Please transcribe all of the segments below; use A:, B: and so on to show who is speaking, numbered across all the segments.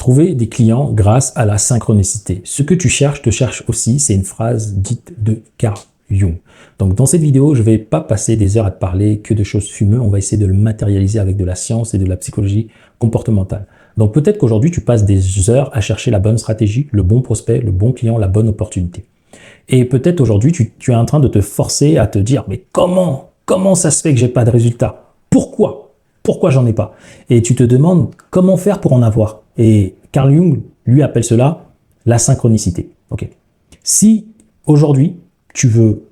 A: Trouver des clients grâce à la synchronicité. Ce que tu cherches, te cherche aussi. C'est une phrase dite de Carl Jung. Donc, dans cette vidéo, je ne vais pas passer des heures à te parler que de choses fumeuses. On va essayer de le matérialiser avec de la science et de la psychologie comportementale. Donc, peut-être qu'aujourd'hui, tu passes des heures à chercher la bonne stratégie, le bon prospect, le bon client, la bonne opportunité. Et peut-être aujourd'hui, tu es en train de te forcer à te dire, mais comment ça se fait que j'ai pas de résultats? Pourquoi j'en ai pas? Et tu te demandes comment faire pour en avoir. Et Carl Jung, lui, appelle cela la synchronicité. Ok. Si aujourd'hui, tu veux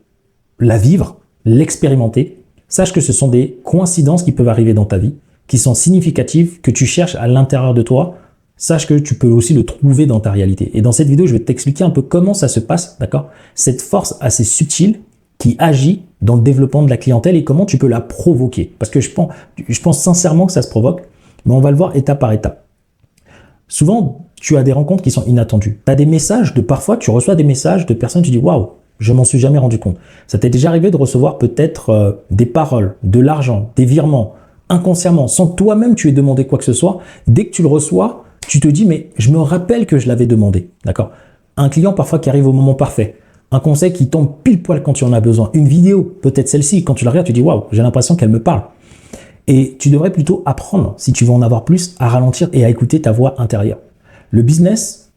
A: la vivre, l'expérimenter, sache que ce sont des coïncidences qui peuvent arriver dans ta vie, qui sont significatives, que tu cherches à l'intérieur de toi. Sache que tu peux aussi le trouver dans ta réalité. Et dans cette vidéo, je vais t'expliquer un peu comment ça se passe, d'accord? Cette force assez subtile qui agit dans le développement de la clientèle et comment tu peux la provoquer. Parce que je pense sincèrement que ça se provoque, mais on va le voir étape par étape. Souvent, tu as des rencontres qui sont inattendues. Tu as des messages parfois, tu reçois des messages de personnes, tu dis « Waouh, je m'en suis jamais rendu compte ». Ça t'est déjà arrivé de recevoir peut-être des paroles, de l'argent, des virements, inconsciemment, sans toi-même tu aies demandé quoi que ce soit. Dès que tu le reçois, tu te dis, mais je me rappelle que je l'avais demandé, d'accord? Un client parfois qui arrive au moment parfait, un conseil qui tombe pile poil quand tu en as besoin, une vidéo, peut-être celle-ci, quand tu la regardes, tu dis, waouh, j'ai l'impression qu'elle me parle. Et tu devrais plutôt apprendre, si tu veux en avoir plus, à ralentir et à écouter ta voix intérieure. Le business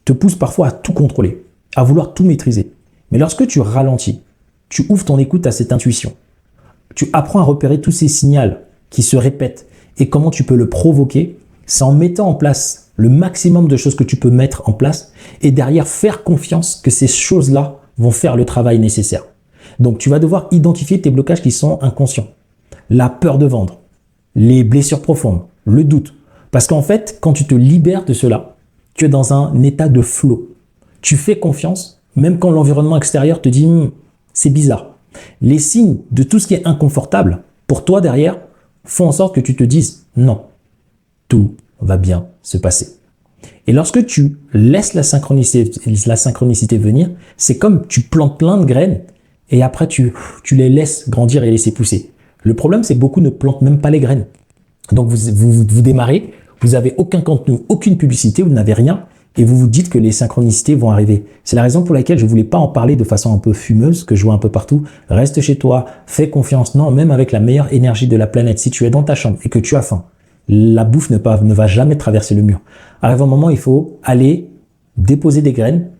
A: te pousse parfois à tout contrôler, à vouloir tout maîtriser. Mais lorsque tu ralentis, tu ouvres ton écoute à cette intuition. Tu apprends à repérer tous ces signaux qui se répètent et comment tu peux le provoquer. C'est en mettant en place le maximum de choses que tu peux mettre en place et derrière faire confiance que ces choses-là vont faire le travail nécessaire. Donc, tu vas devoir identifier tes blocages qui sont inconscients. La peur de vendre, les blessures profondes, le doute. Parce qu'en fait, quand tu te libères de cela, tu es dans un état de flow. Tu fais confiance, même quand l'environnement extérieur te dit « c'est bizarre ». Les signes de tout ce qui est inconfortable, pour toi derrière, font en sorte que tu te dises « non ». Tout va bien se passer. Et lorsque tu laisses la synchronicité venir, c'est comme tu plantes plein de graines et après tu les laisses grandir et laisser pousser. Le problème, c'est que beaucoup ne plantent même pas les graines. Donc vous démarrez, vous n'avez aucun contenu, aucune publicité, vous n'avez rien et vous vous dites que les synchronicités vont arriver. C'est la raison pour laquelle je ne voulais pas en parler de façon un peu fumeuse, que je vois un peu partout. Reste chez toi, fais confiance. Non, même avec la meilleure énergie de la planète, si tu es dans ta chambre et que tu as faim, la bouffe ne va jamais traverser le mur. Arrive un moment, il faut aller déposer des graines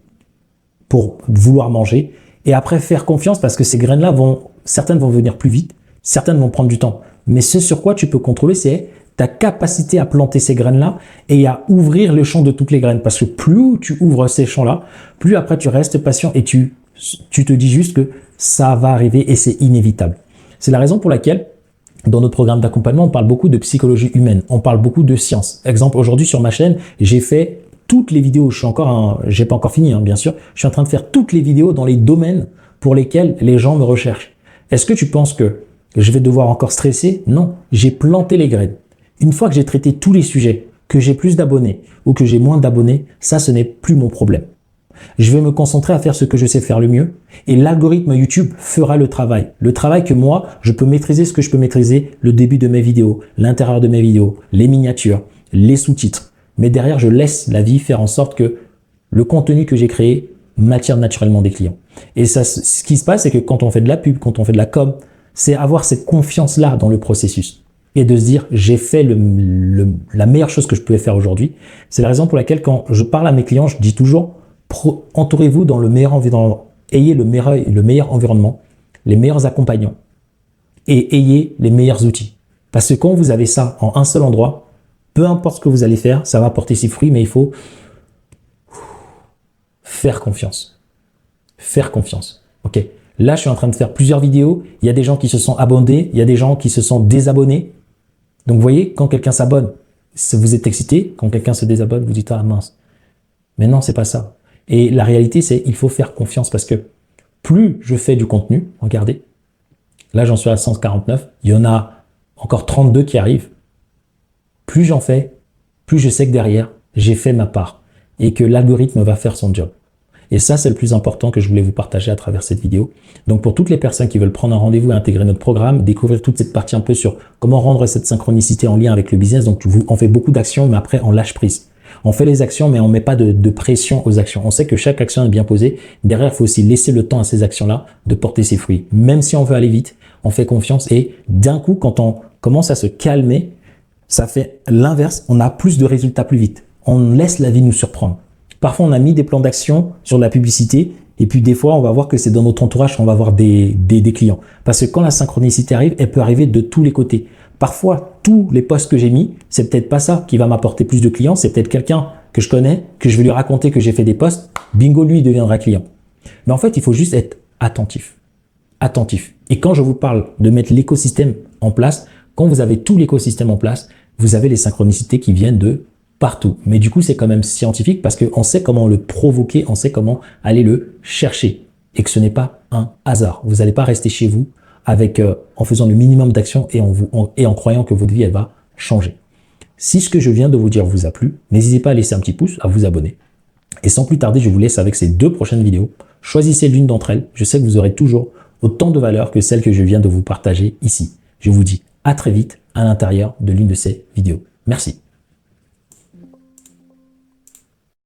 A: pour vouloir manger et après faire confiance parce que ces graines-là certaines vont venir plus vite, certaines vont prendre du temps. Mais ce sur quoi tu peux contrôler, c'est ta capacité à planter ces graines-là et à ouvrir le champ de toutes les graines. Parce que plus tu ouvres ces champs-là, plus après tu restes patient et tu te dis juste que ça va arriver et c'est inévitable. C'est la raison pour laquelle dans notre programme d'accompagnement, on parle beaucoup de psychologie humaine, on parle beaucoup de science. Exemple, aujourd'hui sur ma chaîne, j'ai fait toutes les vidéos, j'ai pas encore fini, bien sûr, je suis en train de faire toutes les vidéos dans les domaines pour lesquels les gens me recherchent. Est-ce que tu penses que je vais devoir encore stresser? Non, j'ai planté les graines. Une fois que j'ai traité tous les sujets, que j'ai plus d'abonnés ou que j'ai moins d'abonnés, ça, ce n'est plus mon problème. Je vais me concentrer à faire ce que je sais faire le mieux et l'algorithme YouTube fera le travail. Le travail que moi, je peux maîtriser ce que je peux maîtriser, le début de mes vidéos, l'intérieur de mes vidéos, les miniatures, les sous-titres. Mais derrière, je laisse la vie faire en sorte que le contenu que j'ai créé m'attire naturellement des clients. Et ça, ce qui se passe, c'est que quand on fait de la pub, quand on fait de la com, c'est avoir cette confiance-là dans le processus et de se dire, j'ai fait la meilleure chose que je pouvais faire aujourd'hui. C'est la raison pour laquelle quand je parle à mes clients, je dis toujours, entourez-vous dans le meilleur environnement, ayez le meilleur environnement, les meilleurs accompagnants et ayez les meilleurs outils. Parce que quand vous avez ça en un seul endroit, peu importe ce que vous allez faire, ça va porter ses fruits, mais il faut faire confiance. Faire confiance. Ok. Là, je suis en train de faire plusieurs vidéos. Il y a des gens qui se sont abonnés, il y a des gens qui se sont désabonnés. Donc, vous voyez, quand quelqu'un s'abonne, vous êtes excité. Quand quelqu'un se désabonne, vous dites « Ah mince ». Mais non, c'est pas ça. Et la réalité, c'est il faut faire confiance parce que plus je fais du contenu, regardez, là j'en suis à 149, il y en a encore 32 qui arrivent. Plus j'en fais, plus je sais que derrière, j'ai fait ma part et que l'algorithme va faire son job. Et ça, c'est le plus important que je voulais vous partager à travers cette vidéo. Donc, pour toutes les personnes qui veulent prendre un rendez-vous et intégrer notre programme, découvrir toute cette partie un peu sur comment rendre cette synchronicité en lien avec le business. Donc, on fait beaucoup d'actions, mais après, on lâche prise. On fait les actions, mais on ne met pas de pression aux actions. On sait que chaque action est bien posée. Derrière, il faut aussi laisser le temps à ces actions-là de porter ses fruits. Même si on veut aller vite, on fait confiance et d'un coup, quand on commence à se calmer, ça fait l'inverse. On a plus de résultats plus vite. On laisse la vie nous surprendre. Parfois, on a mis des plans d'action sur la publicité et puis des fois, on va voir que c'est dans notre entourage qu'on va avoir des clients. Parce que quand la synchronicité arrive, elle peut arriver de tous les côtés. Parfois, tous les posts que j'ai mis, c'est peut-être pas ça qui va m'apporter plus de clients. C'est peut-être quelqu'un que je connais, que je vais lui raconter que j'ai fait des posts. Bingo, lui, il deviendra client. Mais en fait, il faut juste être attentif. Attentif. Et quand je vous parle de mettre l'écosystème en place, quand vous avez tout l'écosystème en place, vous avez les synchronicités qui viennent de partout. Mais du coup, c'est quand même scientifique parce qu'on sait comment le provoquer, on sait comment aller le chercher et que ce n'est pas un hasard. Vous n'allez pas rester chez vous avec en faisant le minimum d'actions et en croyant que votre vie, elle va changer. Si ce que je viens de vous dire vous a plu, n'hésitez pas à laisser un petit pouce, à vous abonner. Et sans plus tarder, je vous laisse avec ces 2 prochaines vidéos. Choisissez l'une d'entre elles. Je sais que vous aurez toujours autant de valeur que celle que je viens de vous partager ici. Je vous dis à très vite à l'intérieur de l'une de ces vidéos. Merci.